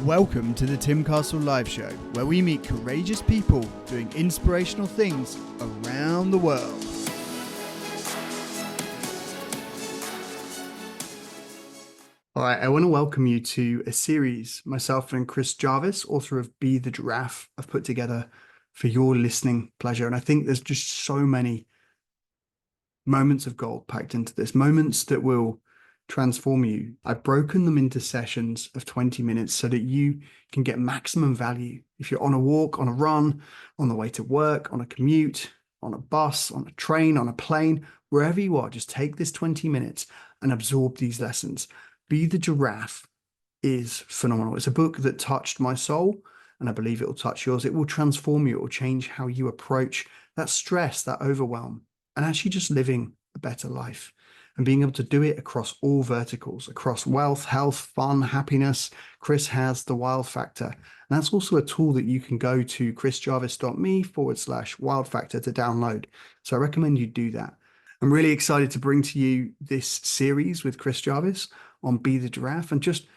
Welcome to the Tim Castle Live Show, where we meet courageous people doing inspirational things around the world. All right, I want to welcome you to a series myself and Chris Jarvis, author of Be The Giraffe, have put together for your listening pleasure. And I think there's just so many moments of gold packed into this, moments that will transform you. I've broken them into sessions of 20 minutes so that you can get maximum value. If you're on a walk, on a run, on the way to work, on a commute, on a bus, on a train, on a plane, wherever you are, just take this 20 minutes and absorb these lessons. Be the Giraffe is phenomenal. It's a book that touched my soul, and I believe it will touch yours. It will transform you. It will change how you approach that stress, that overwhelm, and actually just living a better life. And being able to do it across all verticals, across wealth, health, fun, happiness. Chris has the Wild Factor. And that's also a tool that you can go to chrisjarvis.me/wild factor to download. So I recommend you do that. I'm really excited to bring to you this series with Chris Jarvis on Be The Giraffe and just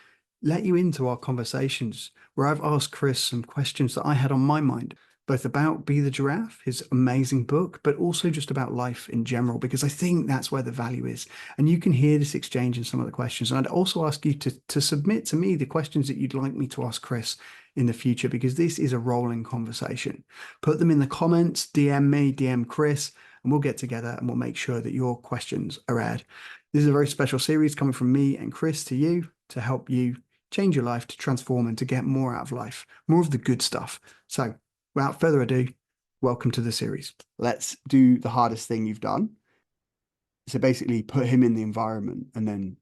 let you into our conversations where I've asked Chris some questions that I had on my mind, both about Be The Giraffe, his amazing book, but also just about life in general, because I think that's where the value is. And you can hear this exchange in some of the questions. And I'd also ask you to submit to me the questions that you'd like me to ask Chris in the future, because this is a rolling conversation. Put them in the comments, DM me, DM Chris, and we'll get together and we'll make sure that your questions are aired. This is a very special series coming from me and Chris to you to help you change your life, to transform and to get more out of life, more of the good stuff. So without further ado, welcome to the series. Let's do the hardest thing you've done. So basically put him in the environment and then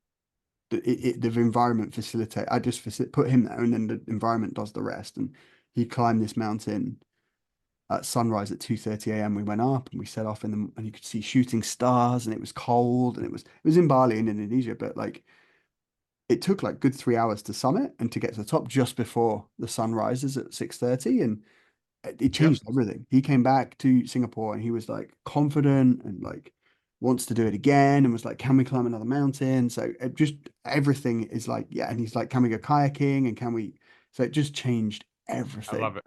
the environment facilitate. I just put him there and then the environment does the rest. And he climbed this mountain at sunrise at 2:30 a.m. We went up and we set off and you could see shooting stars and it was cold and it was in Bali in Indonesia, but like it took like good 3 hours to summit and to get to the top just before the sun rises at 6:30, and it changed everything. He came back to Singapore and he was like confident and like wants to do it again and was like, can we climb another mountain? So it just everything is like, yeah. And he's like, can we go kayaking and so it just changed everything. I love it.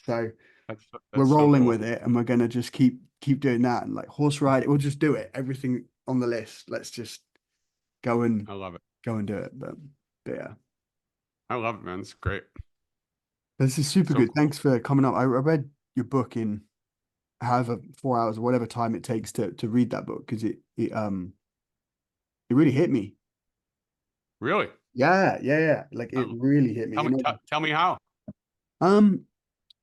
So That's we're so rolling cool. with it and we're going to just keep doing that. And like horse ride, we'll just do it. Everything on the list. Let's just go and I love it. do it. But yeah. I love it, man. It's great. This is super So good. cool. Thanks for coming up. I read your book in however 4 hours or whatever time it takes to read that book because it really hit me. Really? Yeah. Like it really hit me. Tell me how. Um,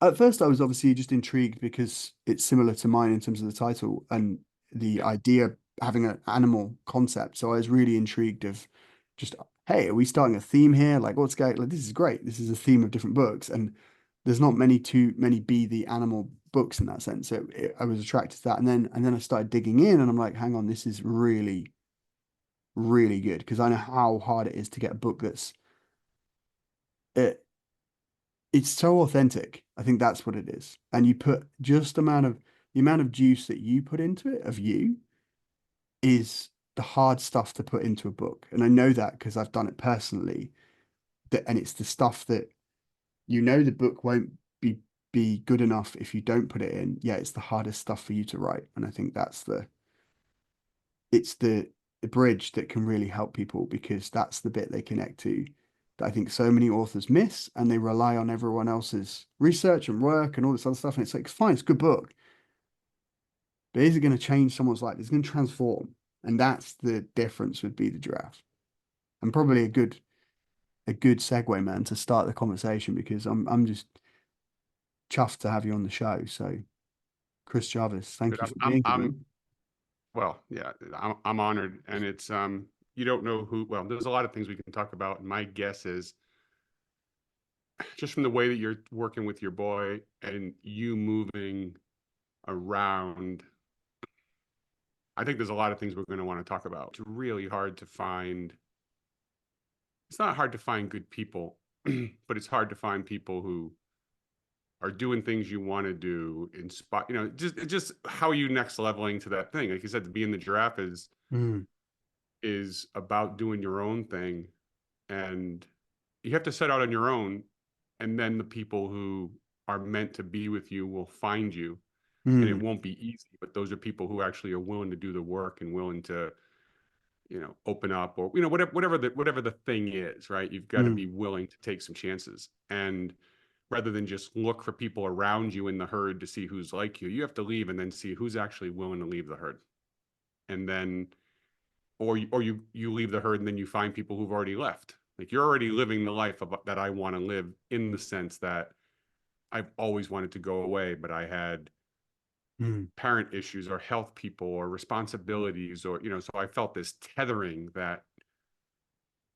at first I was obviously just intrigued because it's similar to mine in terms of the title and the idea having an animal concept. So I was really intrigued of just, hey, are we starting a theme here? Like what's going, like this is great. This is a theme of different books and there's not too many Be the Animal books in that sense. So I was attracted to that. And then I started digging in and I'm like, hang on, this is really, really good because I know how hard it is to get a book that's it, it's so authentic. I think that's what it is. And you put just the amount of juice that you put into it of you is the hard stuff to put into a book. And I know that because I've done it personally. And it's the stuff that the book won't be good enough if you don't put it in. Yeah, it's the hardest stuff for you to write. And I think it's the bridge that can really help people because that's the bit they connect to that I think so many authors miss and they rely on everyone else's research and work and all this other stuff. And it's like, fine, it's a good book, but is it going to change someone's life? It's going to transform. And that's the difference with Be The Giraffe. And probably a good segue, man, to start the conversation because I'm just chuffed to have you on the show. So Chris Jarvis, thank you for being here, man. Well, yeah, I'm honored. And it's, you don't know well, there's a lot of things we can talk about. And my guess is just from the way that you're working with your boy and you moving around, I think there's a lot of things we're going to want to talk about. It's really hard to find. It's not hard to find good people, but it's hard to find people who are doing things you want to do, just how are you next leveling to that thing? Like you said, being the giraffe is about doing your own thing, and you have to set out on your own and then the people who are meant to be with you will find you, and it Mm, won't be easy, but those are people who actually are willing to do the work and willing to, open up, or whatever the thing is, right? You've got to mm, be willing to take some chances, and rather than just look for people around you in the herd to see who's like you have to leave and then see who's actually willing to leave the herd. And then, or you leave the herd and then you find people who've already left. Like, you're already living the life that I want to live, in the sense that I've always wanted to go away, but I had mm. parent issues or health people or responsibilities, or so I felt this tethering that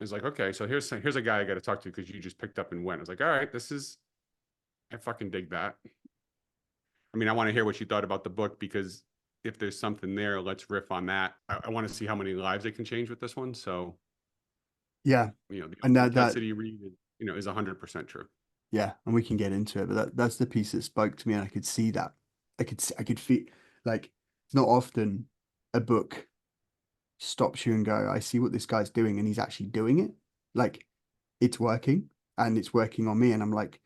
is like, okay, so here's a guy I got to talk to because you just picked up and went. I was like, all right, I fucking dig that. I mean, I want to hear what you thought about the book, because if there's something there, let's riff on that. I want to see how many lives it can change with this one. So, Yeah. the And that authenticity read, is 100% true. yeah, and we can get into it, but that's the piece that spoke to me, and I could see that. I could feel like it's not often a book stops you and go, I see what this guy's doing, and he's actually doing it. Like it's working, and it's working on me. And I'm like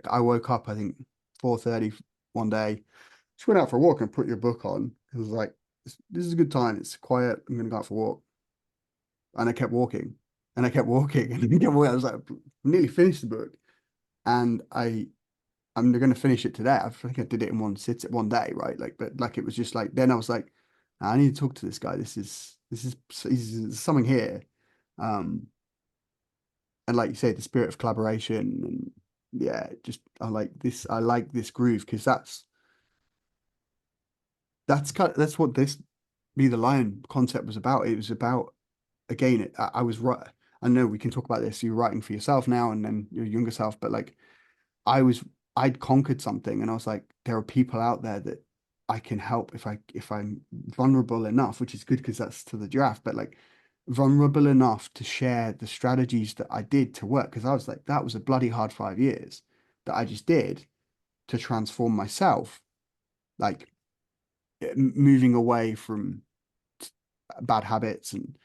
I woke up, I think 4:30 one day, just went out for a walk and put your book on. It was like, this is a good time. It's quiet. I'm gonna go out for a walk. And I kept walking and I kept walking and I kept walking. I was like, I nearly finished the book. And I'm going to finish it today. I think I did it in one day, right? Like, but like it was just like then I was like, I need to talk to this guy. This is something here. Um, and like you say, the spirit of collaboration and yeah, just I like this. I like this groove because that's what this Be the Lion concept was about. It was about again. I was right. I know we can talk about this. You're writing for yourself now, and then your younger self, but like I was I'd conquered something and I was like, there are people out there that I can help if I'm vulnerable enough, which is good because that's to the giraffe, but like vulnerable enough to share the strategies that I did to work. Because I was like, that was a bloody hard 5 years that I just did to transform myself, like moving away from bad habits and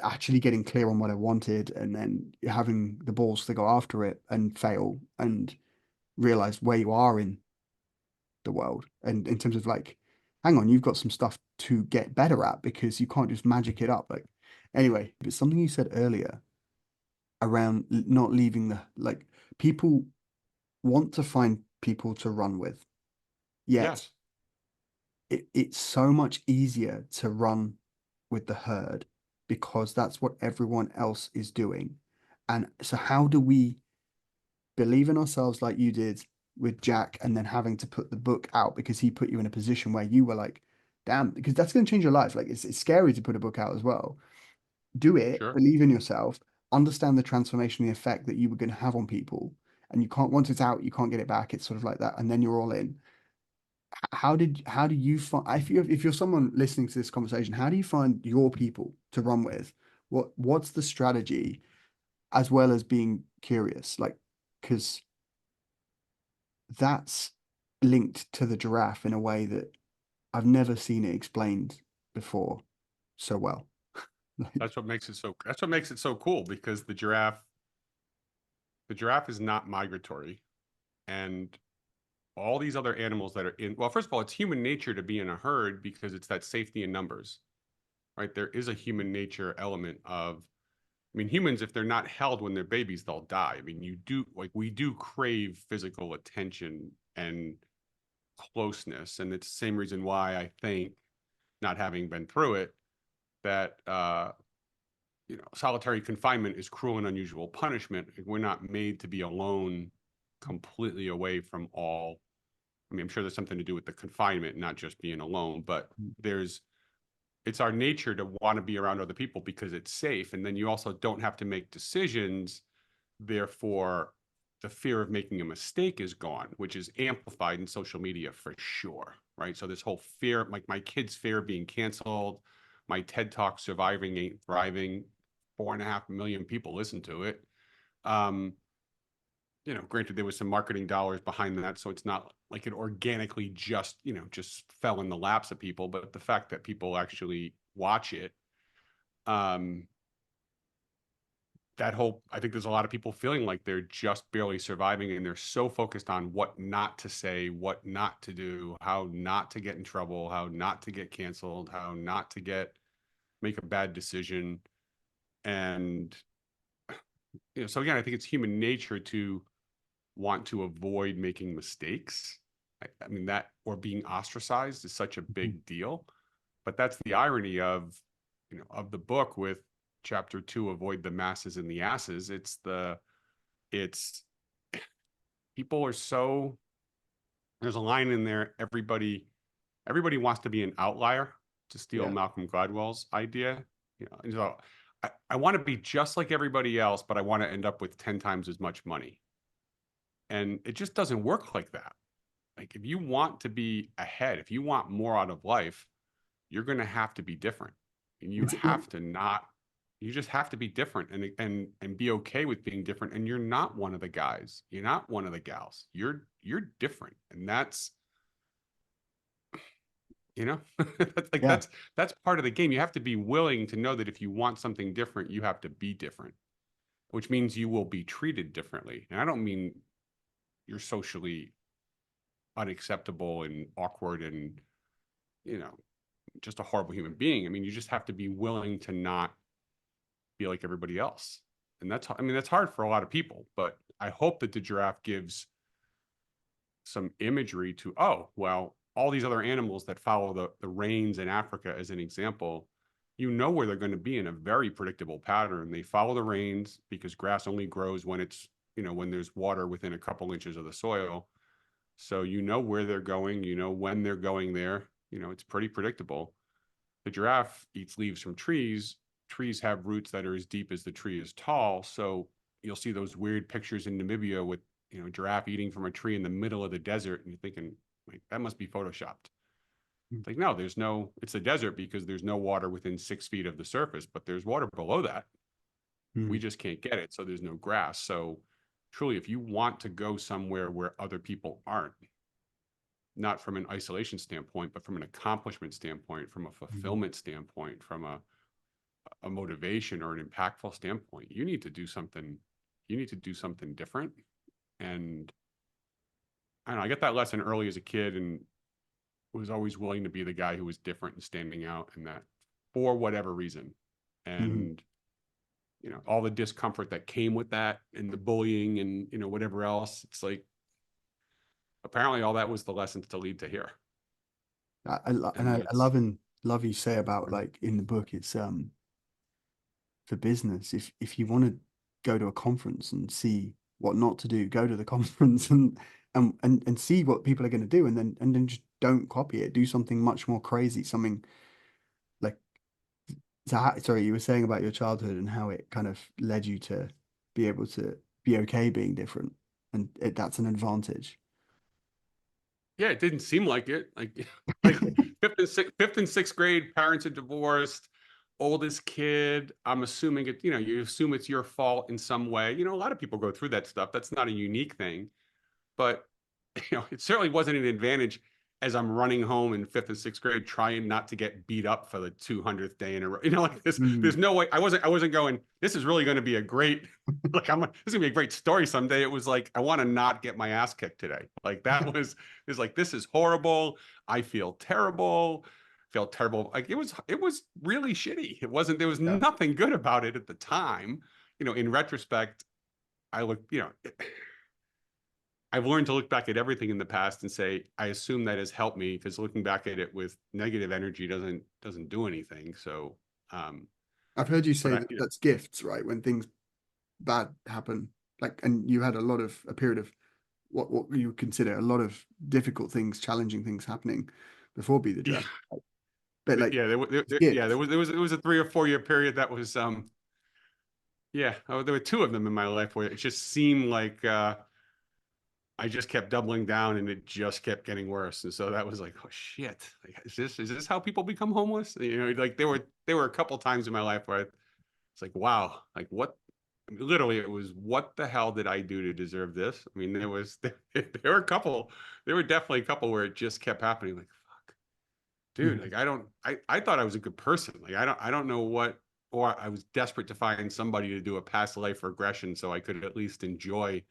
actually getting clear on what I wanted and then having the balls to go after it and fail and realize where you are in the world and in terms of like hang on, you've got some stuff to get better at because you can't just magic it up. Like anyway, but something you said earlier around not leaving the like people want to find people to run with, yet Yes. it's so much easier to run with the herd because that's what everyone else is doing. And so how do we believe in ourselves like you did with Jack and then having to put the book out because he put you in a position where you were like, damn, because that's going to change your life. Like it's scary to put a book out as well. Do it, Sure. believe in yourself, understand the transformation, the effect that you were going to have on people. And you can't, once it's out, you can't get it back. It's sort of like that. And then you're all in. How do you find, if you're someone listening to this conversation, how do you find your people to run with? What's the strategy as well as being curious? Like, because that's linked to the giraffe in a way that I've never seen it explained before so well. Like, That's what makes it so cool, because the giraffe is not migratory, and all these other animals that are in, well, first of all, it's human nature to be in a herd because it's that safety in numbers, right? There is a human nature element of, I mean, humans, if they're not held when they're babies, they'll die. I mean, we do crave physical attention and closeness. And it's the same reason why I think, not having been through it, that, solitary confinement is cruel and unusual punishment. We're not made to be alone, completely away from all. I mean, I'm sure there's something to do with the confinement, not just being alone, but there's, it's our nature to want to be around other people because it's safe. And then you also don't have to make decisions. Therefore, the fear of making a mistake is gone, which is amplified in social media for sure. Right. So this whole fear, like my kids' fear of being canceled, my TED Talk Surviving Ain't Thriving, 4.5 million people listen to it. Um, Granted, there was some marketing dollars behind that, so it's not like it organically just fell in the laps of people. But the fact that people actually watch it, um, that whole, I think there's a lot of people feeling like they're just barely surviving, and they're so focused on what not to say, what not to do, how not to get in trouble, how not to get canceled, how not to make a bad decision. And, so again, I think it's human nature to want to avoid making mistakes. I mean, that, or being ostracized is such a Mhm. big deal. But that's the irony of, of the book with chapter 2, avoid the masses and the asses. It's people are so, there's a line in there, everybody wants to be an outlier, to steal Yeah. Malcolm Gladwell's idea. And so I want to be just like everybody else, but I want to end up with 10 times as much money. And it just doesn't work like that. Like, if you want to be ahead, if you want more out of life, you're going to have to be different. And you It's have to not, you just have to be different, and be okay with being different. And you're not one of the guys. You're not one of the gals. You're different. And that's like, yeah. that's part of the game. You have to be willing to know that if you want something different, you have to be different, which means you will be treated differently. And I don't mean you're socially unacceptable and awkward and, you know, just a horrible human being. I mean, you just have to be willing to not be like everybody else. And that's hard for a lot of people, but I hope that the giraffe gives some imagery to, oh, well, all these other animals that follow the rains in Africa, as an example, where they're going to be in a very predictable pattern. They follow the rains because grass only grows when when there's water within a couple inches of the soil. So where they're going, when they're going there, it's pretty predictable. The giraffe eats leaves from trees. Trees have roots that are as deep as the tree is tall. So you'll see those weird pictures in Namibia with, giraffe eating from a tree in the middle of the desert. And you're thinking, like, that must be photoshopped. It's like, no, it's a desert because there's no water within 6 feet of the surface, but there's water below that. We Mm. just can't get it. So there's no grass. So truly, if you want to go somewhere where other people aren't, not from an isolation standpoint, but from an accomplishment standpoint, from a Mm. fulfillment standpoint, from a motivation or an impactful standpoint, you need to do something. You need to do something different. And I don't know, I get that lesson early as a kid, and was always willing to be the guy who was different and standing out, and that for whatever reason. Mhm. And all the discomfort that came with that, and the bullying, and whatever else. It's like, apparently all that was the lessons to lead to here. And And I that's, love you say about like in the book, it's for business. If you want to go to a conference and see what not to do, go to the conference and see what people are going to do, and then just don't copy it. Do something much more crazy, something like sorry, you were saying about your childhood and how it kind of led you to be able to be okay being different, and that's an advantage. yeah, it didn't seem like it. Like fifth and sixth grade, parents are divorced, oldest kid. I'm assuming it, you assume it's your fault in some way. A lot of people go through that stuff. That's not a unique thing. But it certainly wasn't an advantage as I'm running home in fifth and sixth grade, trying not to get beat up for the 200th day in a row. Like this, there's Mm, no way. I wasn't going, this is really going to be a great, like, this is gonna be a great story someday. It was like, I want to not get my ass kicked today. Like, is like, this is horrible. I feel terrible. Like, it was really shitty. There was yeah. nothing good about it at the time. In retrospect, I look, I've learned to look back at everything in the past and say, I assume that has helped me, because looking back at it with negative energy doesn't do anything. So, um, I've heard you but say that that's gifts, right? When things bad happen, like, and you had a period of what you would consider a lot of difficult things, challenging things happening before Be the yeah, Giraffe. But like yeah, it's gifts. there was a 3 or 4 year period that was, yeah, there were two of them in my life where it just seemed like, I just kept doubling down, and it just kept getting worse. And so that was like, oh shit, like, is this how people become homeless? Like, there were a couple times in my life where it's like, wow, like, what? I mean, literally, it was, what the hell did I do to deserve this? I mean, there were a couple, there were definitely a couple where it just kept happening. Like, fuck, dude, Mhm. like, I thought I was a good person. Like, I don't know what. or I was desperate to find somebody to do a past life regression so I could at least enjoy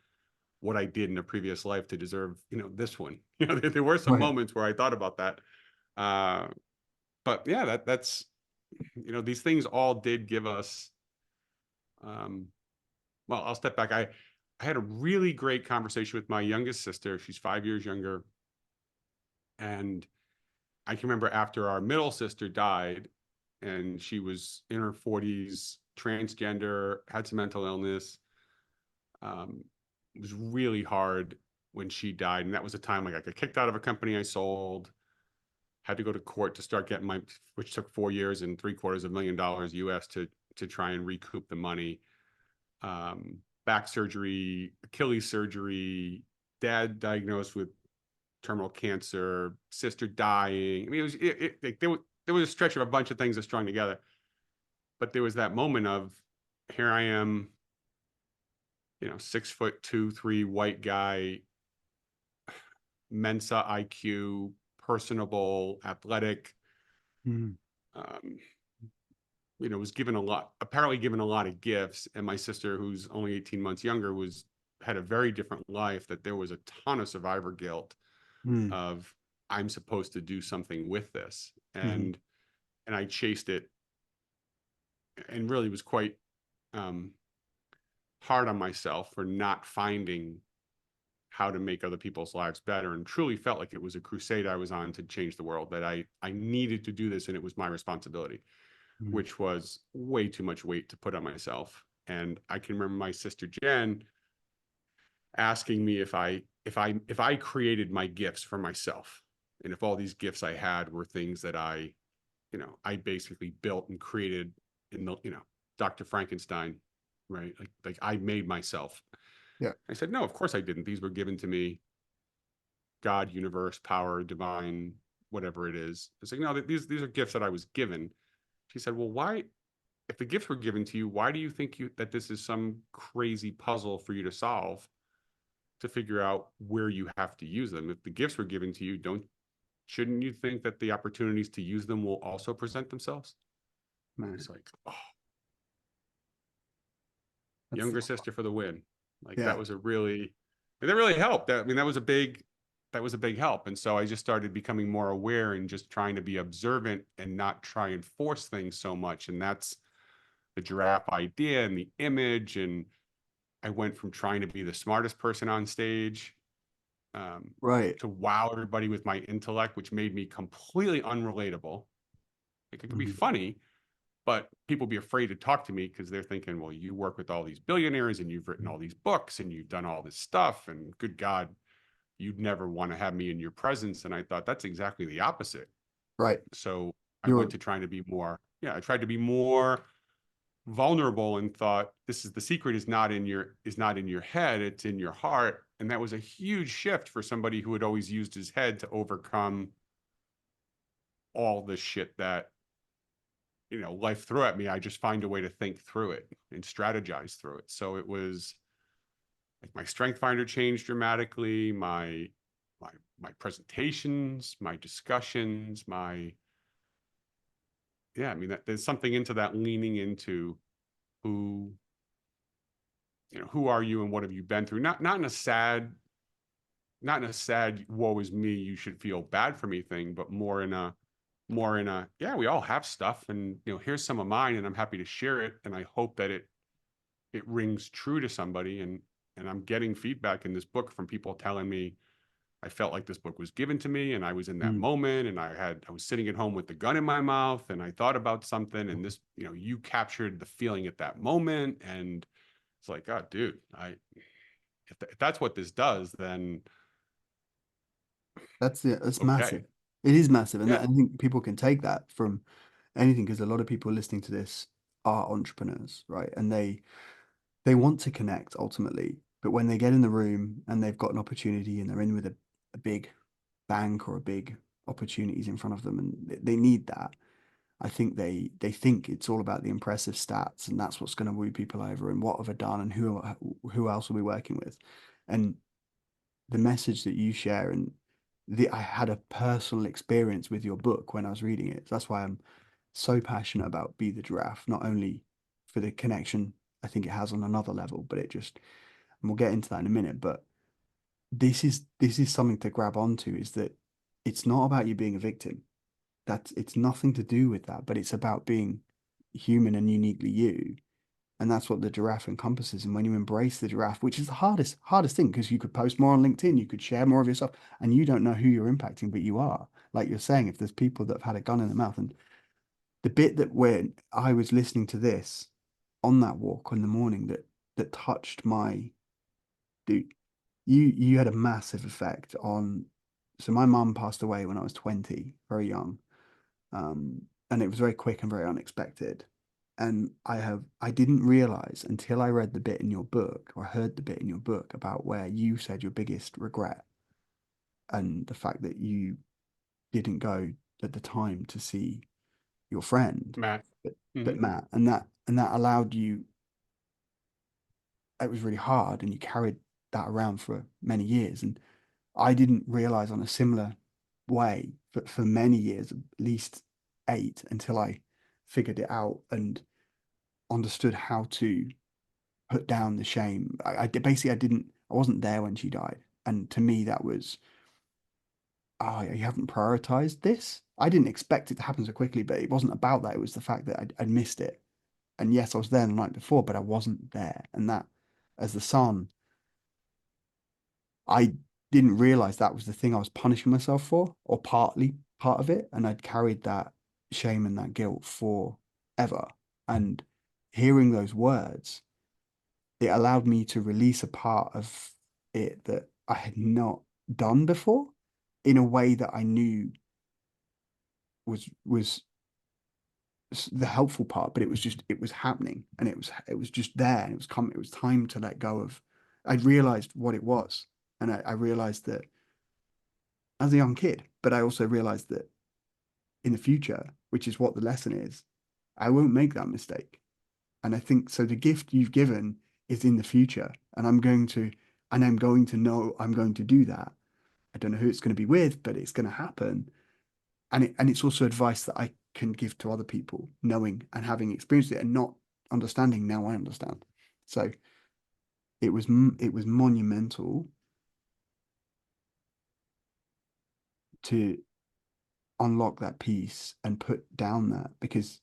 what I did in a previous life to deserve, this one. There were some Right. moments where I thought about that. But yeah, that's, these things all did give us, um, well, I'll step back. I had a really great conversation with my youngest sister. She's 5 years younger. And I can remember after our middle sister died, and she was in her 40s, transgender, had some mental illness. It was really hard when she died. And that was a time like I got kicked out of a company I sold, had to go to court to start getting which took 4 years and $750,000 US to try and recoup the money. Back surgery, Achilles surgery, dad diagnosed with terminal cancer, sister dying. I mean, there was a stretch of a bunch of things that strung together. But there was that moment of, here I am, 6'2", 3" white guy, Mensa IQ, personable, athletic. Mm. Um, was apparently given a lot of gifts. And my sister, who's only 18 months younger, had a very different life. That there was a ton of survivor guilt Mm. of, I'm supposed to do something with this, Hmm. and I chased it, and really was quite um, hard on myself for not finding how to make other people's lives better, and truly felt like it was a crusade I was on to change the world. That I needed to do this, and it was my responsibility, Mm. which was way too much weight to put on myself. And I can remember my sister Jen asking me if I created my gifts for myself, and if all these gifts I had were things that I basically built and created in the, Dr. Frankenstein, right? Like I made myself. Yeah. I said, no, of course I didn't. These were given to me, God, universe, power, divine, whatever it is. It's like, no, these are gifts that I was given. She said, well, why, if the gifts were given to you, why do you think that this is some crazy puzzle for you to solve, to figure out where you have to use them? If the gifts were given to you, shouldn't you think that the opportunities to use them will also present themselves? Man, It's like, oh, that's younger sister for the win. Like yeah. that really helped. I mean, that was a big help. And so I just started becoming more aware and just trying to be observant and not try and force things so much. And that's the giraffe idea and the image. And I went from trying to be the smartest person on stage, um, Right. to wow everybody with my intellect, which made me completely unrelatable. Like it could be Mhm. funny, but people be afraid to talk to me because they're thinking, well, you work with all these billionaires and you've written all these books and you've done all this stuff, and good God, you'd never want to have me in your presence. And I thought that's exactly the opposite. Right. So I went You're to trying to be more, yeah, I tried to be more vulnerable and thought, this is the secret, is not in your head, it's in your heart. And that was a huge shift for somebody who had always used his head to overcome all the shit that life threw at me. I just find a way to think through it and strategize through it. So it was like my strength finder changed dramatically, my my presentations, my discussions, my yeah, I mean there's something into that, leaning into who who are you and what have you been through? Not in a sad woe is me, you should feel bad for me thing, but more in a, yeah, we all have stuff, and here's some of mine, and I'm happy to share it, and I hope that it rings true to somebody. And I'm getting feedback in this book from people telling me, I felt like this book was given to me, and I was in that mm. moment, and I was sitting at home with the gun in my mouth, and I thought about something, and this, you captured the feeling at that moment. And it's like, oh dude, if that's what this does, then That's okay. massive. It is massive, and Yeah. I think people can take that from anything, because a lot of people listening to this are entrepreneurs, right? And they want to connect ultimately, but when they get in the room and they've got an opportunity and they're in with a big bank or a big opportunities in front of them, and they need that. I think they think it's all about the impressive stats, and that's what's going to woo people over, and what have I done, and who else are we working with, and the message that you share, and I had a personal experience with your book when I was reading it. That's why so passionate about Be the Giraffe, not only for the connection I think it has on another level, but it just, and we'll get into that in a minute, but this is something to grab onto, is that it's not about you being a victim. That it's nothing to do with that, but it's about being human and uniquely you. And that's what the giraffe encompasses. And when you embrace the giraffe, which is the hardest thing, because you could post more on LinkedIn, you could share more of yourself, and you don't know who you're impacting, but you are. Like you're saying, if there's people that have had a gun in their mouth, and the bit that when I was listening to this on that walk in the morning, that touched my dude, you had a massive effect on. So my mum passed away when I was 20, very young, and it was very quick and very unexpected. And I didn't realize until I read the bit in your book, or heard the bit in your book, about where you said your biggest regret, and the fact that you didn't go at the time to see your friend, Matt. but Hmm. Matt, and that allowed you. It was really hard, and you carried that around for many years. And I didn't realize on a similar way, but for many years, at least 8, until I figured it out and understood how to put down the shame. Basically, I wasn't there when she died. And to me, that was, oh, you haven't prioritized this. I didn't expect it to happen so quickly, but it wasn't about that. It was the fact that I'd missed it. And yes, I was there the night before, but I wasn't there. And that, as the son, I didn't realize that was the thing I was punishing myself for, or partly part of it. And I'd carried that shame and that guilt forever. And hearing those words, it allowed me to release a part of it that I had not done before, in a way that I knew was the helpful part, but it was happening, and it was just there, and it was time to let go of. I'd realized what it was, and I realized that as a young kid, but I also realized that in the future, which is what the lesson is, I won't make that mistake. And I think so. The gift you've given is in the future, and I'm going to know I'm going to do that. I don't know who it's going to be with, but it's going to happen. And it's also advice that I can give to other people, knowing and having experienced it and not understanding. Now I understand. So it was monumental to unlock that piece and put down that, because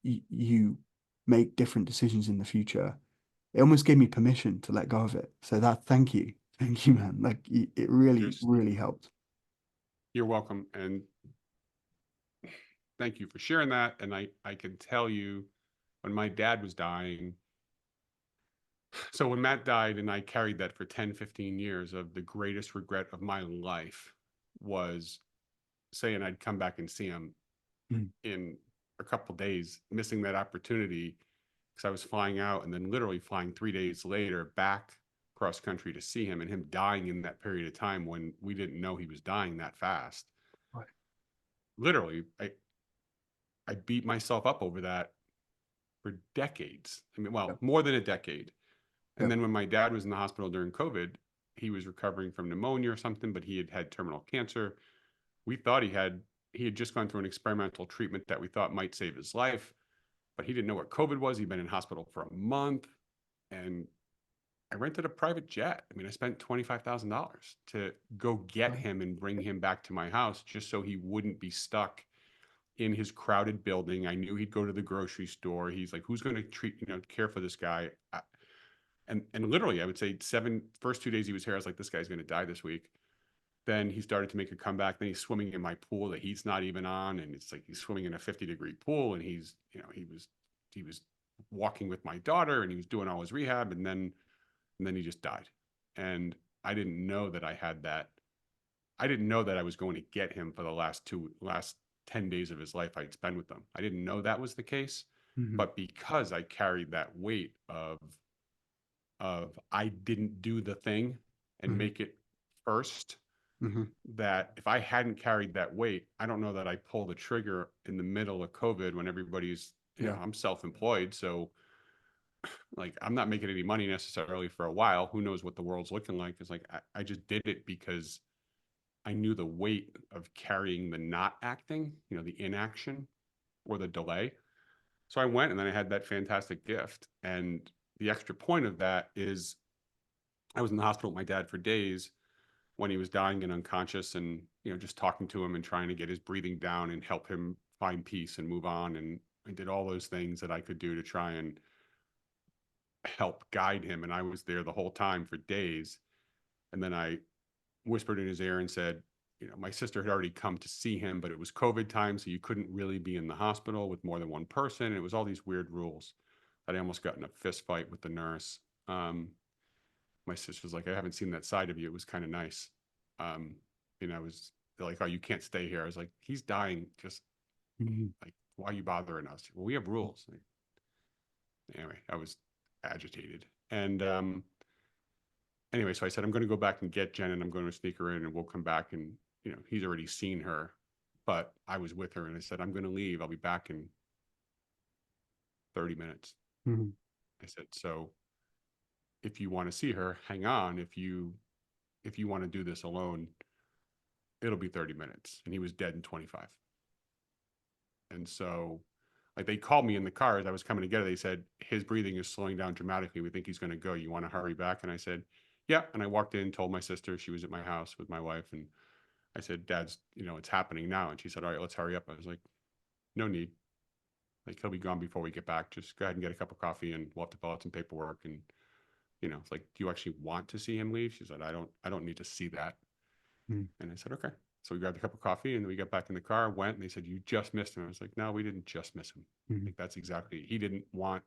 you make different decisions in the future. It almost gave me permission to let go of it. So that, thank you, man. Like it really, Just really helped. you're welcome, and thank you for sharing that. And I can tell you, when my dad was dying, so when Matt died, and I carried that for 10, 15 years, of the greatest regret of my life was saying I'd come back and see him Mm. in a couple days, missing that opportunity because I was flying out and then literally flying 3 days later back cross country to see him, and him dying in that period of time when we didn't know he was dying that fast. Right. Literally, I beat myself up over that for decades. I mean, well, Yep. more than a decade. And Yep. then when my dad was in the hospital during COVID, he was recovering from pneumonia or something, but he had had terminal cancer. We thought he had just gone through an experimental treatment that we thought might save his life, but he didn't know what COVID was. He'd been in hospital for a month, and I rented a private jet. I mean, I spent $25,000 to go get Right. him and bring him back to my house just so he wouldn't be stuck in his crowded building. I knew he'd go to the grocery store. He's like, who's going to care for this guy? And literally, I would say first 2 days he was here, I was like, this guy's going to die this week. Then he started to make a comeback. Then he's swimming in my pool that he's not even on, and it's like he's swimming in a 50-degree pool, and he was walking with my daughter, and he was doing all his rehab, and then he just died. And I didn't know that I had that. I didn't know that I was going to get him for the last 10 days of his life I'd spend with them. I didn't know that was the case, Mhm. but because I carried that weight of I didn't do the thing and Mhm. make it first, Mhm. that if I hadn't carried that weight, I don't know that I pull the trigger in the middle of COVID when everybody's, Yeah. I'm self-employed. So like, I'm not making any money necessarily for a while. Who knows what the world's looking like? It's like, I just did it because I knew the weight of carrying the not acting, the inaction. or the delay. So I went, and then I had that fantastic gift. And the extra point of that is I was in the hospital with my dad for days when he was dying and unconscious, and just talking to him and trying to get his breathing down and help him find peace and move on. And I did all those things that I could do to try and help guide him. And I was there the whole time for days. And then I whispered in his ear and said, my sister had already come to see him, but it was COVID time, so you couldn't really be in the hospital with more than one person. And it was all these weird rules that I almost got in a fist fight with the nurse. My sister was like, I haven't seen that side of you. It was kind of nice. Um, I was like, oh, you can't stay here. I was like, he's dying. Just Mhm. like, why are you bothering us? Well, we have rules. Like, anyway, I was agitated. And anyway, so I said, I'm going to go back and get Jen, and I'm going to sneak her in, and we'll come back. And, he's already seen her, but I was with her, and I said, I'm going to leave. I'll be back in 30 minutes. Mhm. I said, so if you want to see her, hang on. If you want to do this alone, it'll be 30 minutes. And he was dead in 25. And so, like, they called me in the car as I was coming together. They said, his breathing is slowing down dramatically. We think he's going to go. You want to hurry back? And I said, yeah. And I walked in, told my sister, she was at my house with my wife. And I said, Dad's, it's happening now. And she said, all right, let's hurry up. I was like, no need. Like, he'll be gone before we get back. Just go ahead and get a cup of coffee, and we'll have to fill out some paperwork. And, it's like, do you actually want to see him leave? She said, I don't need to see that. Mhm. And I said, okay. So we grabbed a cup of coffee, and we got back in the car, went, and they said, you just missed him. I was like, no, we didn't just miss him. Mhm. Like, that's exactly, he didn't want,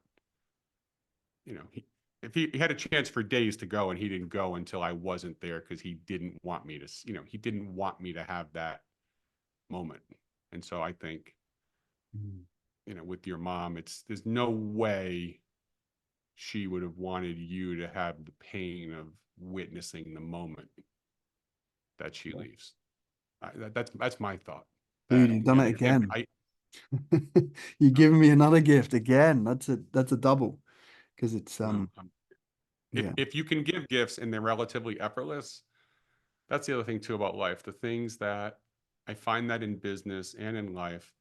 if he had a chance for days to go, and he didn't go until I wasn't there, because he didn't want me to, he didn't want me to have that moment. And so I think, Mhm. with your mom, there's no way she would have wanted you to have the pain of witnessing the moment that she leaves. That's my thought. Dude, you've done And it again. I You're giving me another gift again. That's a double because it's well, if yeah. if you can give gifts and they're relatively effortless, that's the other thing too about life. The things that I find that in business and in life,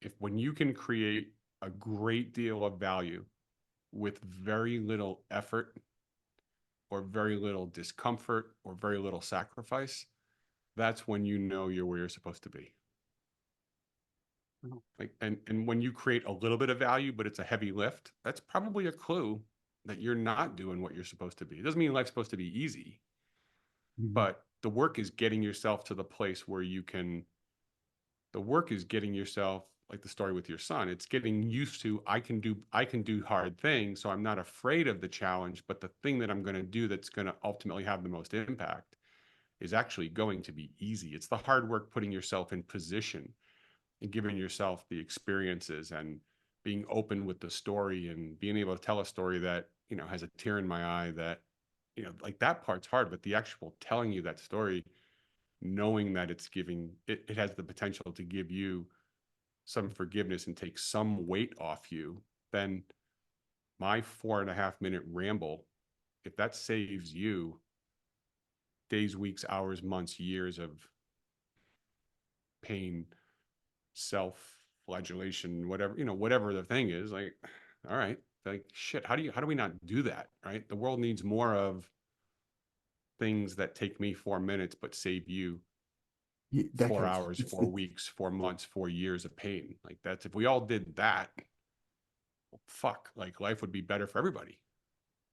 if when you can create a great deal of value with very little effort or very little discomfort or very little sacrifice, that's when you know you're where you're supposed to be. Like, and when you create a little bit of value, but it's a heavy lift, that's probably a clue that you're not doing what you're supposed to be. It doesn't mean life's supposed to be easy, Mhm. but the work is getting yourself to the place where the work is getting yourself, like the story with your son, it's getting used to, I can do hard things, so I'm not afraid of the challenge, but the thing that I'm going to do that's going to ultimately have the most impact is actually going to be easy. It's the hard work putting yourself in position and giving yourself the experiences and being open with the story and being able to tell a story that, has a tear in my eye, that, like, that part's hard, but the actual telling you that story, knowing that it has the potential to give you some forgiveness and take some weight off you, then my 4.5 minute ramble, if that saves you days, weeks, hours, months, years of pain, self-flagellation, whatever the thing is, like, all right, like, shit, how do we not do that, right? The world needs more of things that take me 4 minutes but save you 4 Decades. hours, 4 weeks, 4 months, 4 years of pain. Like, that's, if we all did that, well, fuck, like, life would be better for everybody.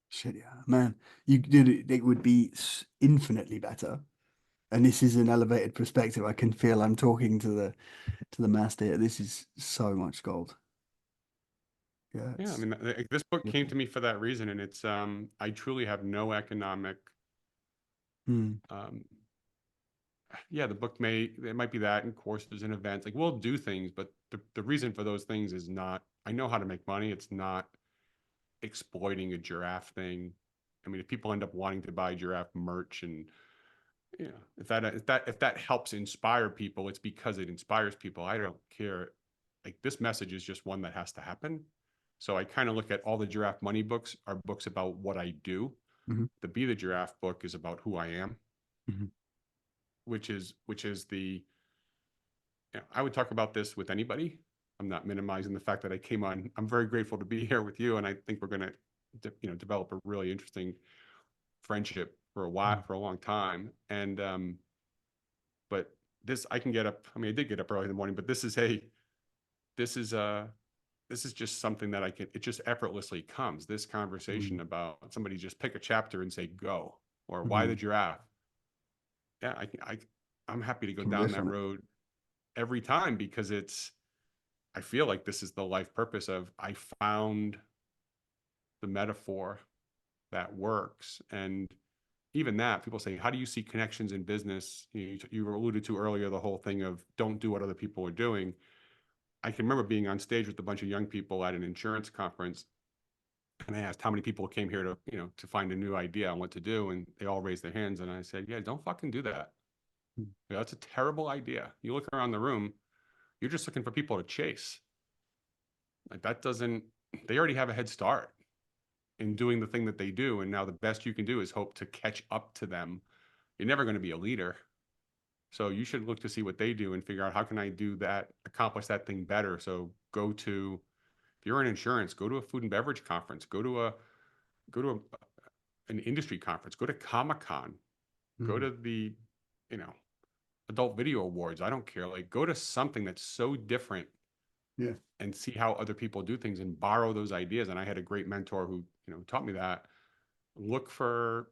Shit, yeah, man. You did it. It would be infinitely better. And this is an elevated perspective. I can feel I'm talking to the master here. This is so much gold. Yeah, Yeah, I it's mean, this book came beautiful. to me for that reason, and it's I truly have no economic Mm, um yeah, the book it might be that, and courses and events. Like, we'll do things, but the reason for those things is not, I know how to make money. It's not exploiting a giraffe thing. I mean, if people end up wanting to buy giraffe merch, and if that helps inspire people, it's because it inspires people. I don't care. Like, this message is just one that has to happen. So I kind of look at all the giraffe money books are books about what I do. mhm, The Be the Giraffe book is about who I am, mhm. which is the I would talk about this with anybody. I'm not minimizing the fact that I came on. I'm very grateful to be here with you, and I think we're going to, develop a really interesting friendship for a while, Mm. for a long time. And but this, I can get up. I mean, I did get up early in the morning, but this is uh this is just something that it just effortlessly comes. This conversation Mm. about somebody just pick a chapter and say go, or why the Mm. giraffe. Yeah, I'm happy to go Can down riff that on it. road every time because I feel like this is the life purpose of I found the metaphor that works. And even that, people say, how do you see connections in business? You alluded to earlier the whole thing of don't do what other people are doing. I can remember being on stage with a bunch of young people at an insurance conference, and I asked how many people came here to, to find a new idea on what to do, and they all raised their hands. And I said, yeah, don't fucking do that. Mm. That's a terrible idea. You look around the room, you're just looking for people to chase. Like that doesn't, they already have a head start in doing the thing that they do. And now the best you can do is hope to catch up to them. You're never going to be a leader. So you should look to see what they do and figure out how can I do that, accomplish that thing better. So if you're in insurance, go to a food and beverage conference, go to an industry conference, go to Comic-Con, go Mm. to the, you know, adult video awards. I don't care. Like go to something that's so different Yeah. and see how other people do things and borrow those ideas. And I had a great mentor who, taught me that. Look for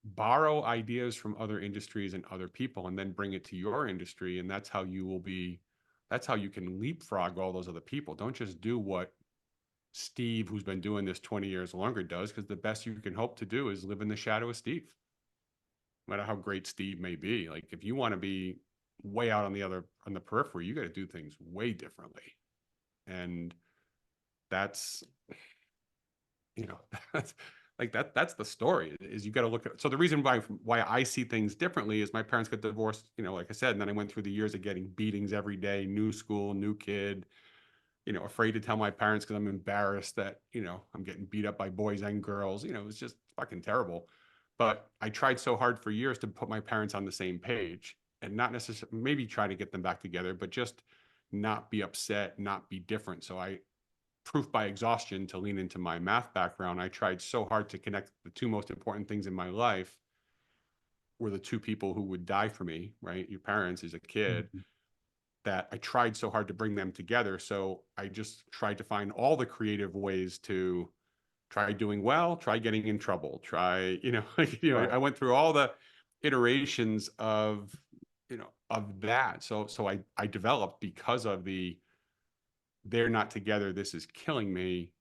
borrow ideas from other industries and other people and then bring it to your industry. And that's how you can leapfrog all those other people. Don't just do what Steve, who's been doing this 20 years longer, does, because the best you can hope to do is live in the shadow of Steve, no matter how great Steve may be. Like if you want to be way out on the periphery, you got to do things way differently. And that's, you know, that's that's the story is you got to look at. So the reason why I see things differently is my parents got divorced, like I said, and then I went through the years of getting beatings every day, new school, new kid, afraid to tell my parents because I'm embarrassed that, I'm getting beat up by boys and girls. It was just fucking terrible. But I tried so hard for years to put my parents on the same page and not necessarily maybe try to get them back together, but just not be upset, not be different. So proof by exhaustion, to lean into my math background, I tried so hard to connect the two most important things in my life were the two people who would die for me, right? Your parents as a kid, Mm. that I tried so hard to bring them together. So I just tried to find all the creative ways to try doing well, try getting in trouble, try, Right. I went through all the iterations of that. So I developed because of they're not together, this is killing me.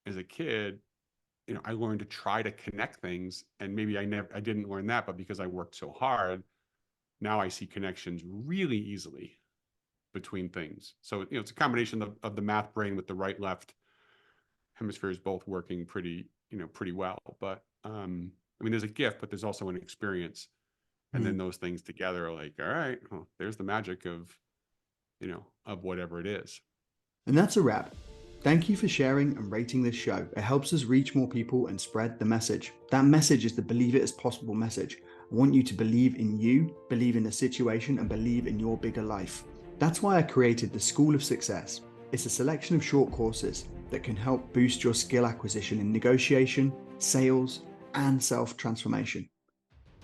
As a kid, I learned to try to connect things, and maybe I didn't learn that, but because I worked so hard, now I see connections really easily between things. So, it's a combination of the math brain with the right left hemispheres both working pretty well. But I mean, there's a gift, but there's also an experience. And then Mm. those things together are like, all right, well, there's the magic of whatever it is. And that's a wrap. Thank you for sharing and rating this show. It helps us reach more people and spread the message. That message is the believe it as possible message. I want you to believe in you, believe in the situation, and believe in your bigger life. That's why I created the School of Success. It's a selection of short courses that can help boost your skill acquisition in negotiation, sales, and self-transformation.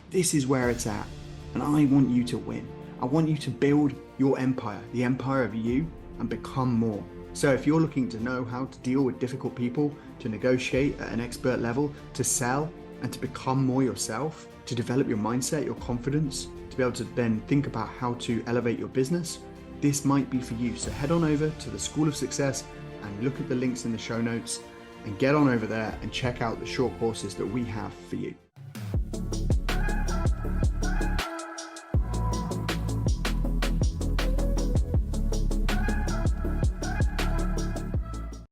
This is where it's at, and I want you to win. I want you to build your empire, the empire of you, and become more. So if you're looking to know how to deal with difficult people, to negotiate at an expert level, to sell, and to become more yourself, to develop your mindset, your confidence, to be able to then think about how to elevate your business, this might be for you. So head on over to the School of Success and look at the links in the show notes and get on over there and check out the short courses that we have for you.